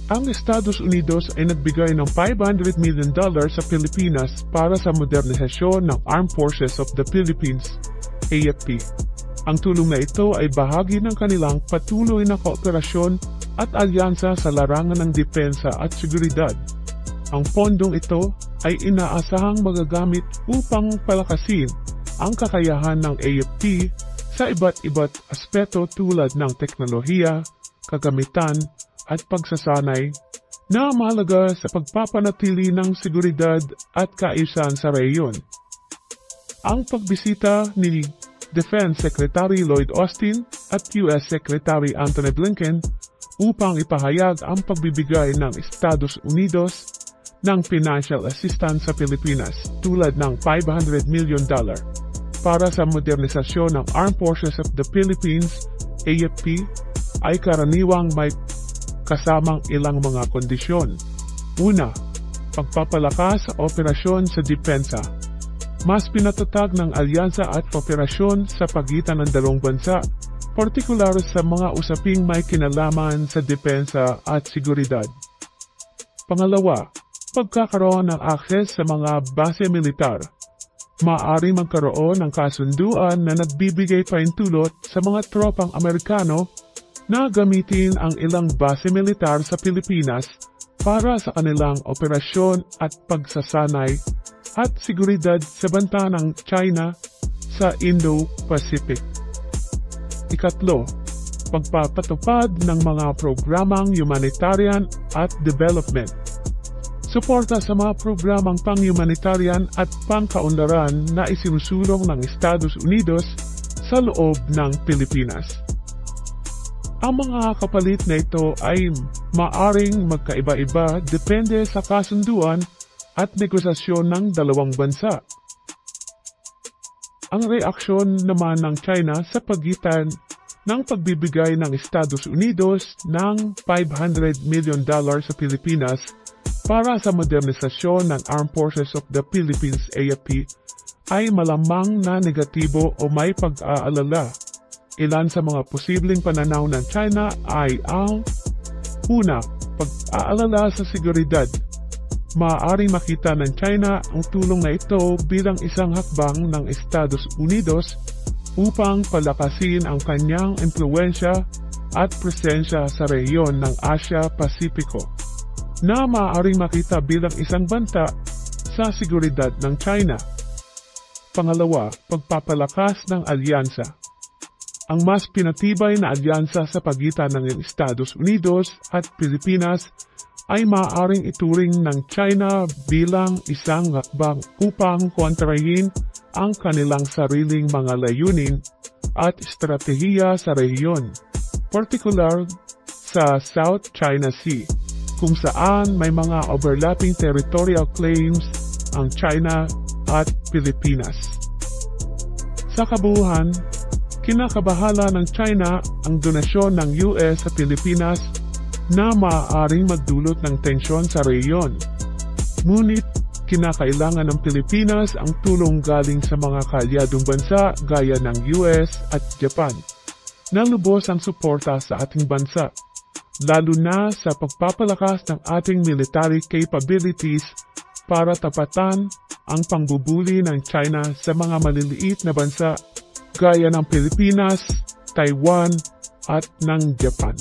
Ang Estados Unidos ay nagbigay ng $500 million sa Pilipinas para sa modernisasyon ng Armed Forces of the Philippines, AFP. Ang tulong na ito ay bahagi ng kanilang patuloy na kooperasyon at alyansa sa larangan ng depensa at seguridad. Ang pondong ito ay inaasahang magagamit upang palakasin ang kakayahan ng AFP sa iba't aspeto tulad ng teknolohiya, kagamitan, at pagsasanay na mahalaga sa pagpapanatili ng seguridad at kaayusan sa rehiyon. Ang pagbisita ni Defense Secretary Lloyd Austin at US Secretary Antony Blinken upang ipahayag ang pagbibigay ng Estados Unidos ng financial assistance sa Pilipinas tulad ng $500 million para sa modernisasyon ng Armed Forces of the Philippines, AFP, ay karaniwang may kasamang ilang mga kondisyon. Una, pagpapalakas sa operasyon sa depensa. Mas pinatatag ng alyansa at kooperasyon sa pagitan ng dalawang bansa, partikular sa mga usaping may kinalaman sa depensa at seguridad. Pangalawa, pagkakaroon ng akses sa mga base militar. Maaari magkaroon ng kasunduan na nagbibigay pahintulot sa mga tropang Amerikano na gamitin ang ilang base militar sa Pilipinas para sa kanilang operasyon at pagsasanay at seguridad sa banta ng China sa Indo-Pacific. Ikatlo, pagpapatupad ng mga programang humanitarian at development. Suporta sa mga programang pang-humanitarian at pang-kaunlaran na isinusulong ng Estados Unidos sa loob ng Pilipinas. Ang mga kapalit na ito ay maaring magkaiba-iba depende sa kasunduan at negosasyon ng dalawang bansa. Ang reaksyon naman ng China sa pagitan ng pagbibigay ng Estados Unidos ng $500 million sa Pilipinas para sa modernisasyon ng Armed Forces of the Philippines, AFP, ay malamang na negatibo o may pag-aalala. Ilan sa mga posibleng pananaw ng China ay ang una, pag-aalala sa seguridad. Maaaring makita ng China ang tulong na ito bilang isang hakbang ng Estados Unidos upang palakasin ang kanyang impluwensya at presensya sa rehiyon ng Asia-Pasipiko, na maaaring makita bilang isang banta sa seguridad ng China. Pangalawa, pagpapalakas ng alyansa. Ang mas pinatibay na alyansa sa pagitan ng Estados Unidos at Pilipinas ay maaaring ituring ng China bilang isang hakbang upang kontrahin ang kanilang sariling mga layunin at estratehiya sa rehiyon, partikular sa South China Sea, kung saan may mga overlapping territorial claims ang China at Pilipinas. Sa kabuuan, kinakabahala ng China ang donasyon ng US sa Pilipinas na maaaring magdulot ng tensyon sa rehiyon. Ngunit, kinakailangan ng Pilipinas ang tulong galing sa mga kaalyadong bansa gaya ng US at Japan, na lubos ang suporta sa ating bansa, lalo na sa pagpapalakas ng ating military capabilities para tapatan ang pangbubuli ng China sa mga maliliit na bansa gaya ng Pilipinas, Taiwan at ng Japan.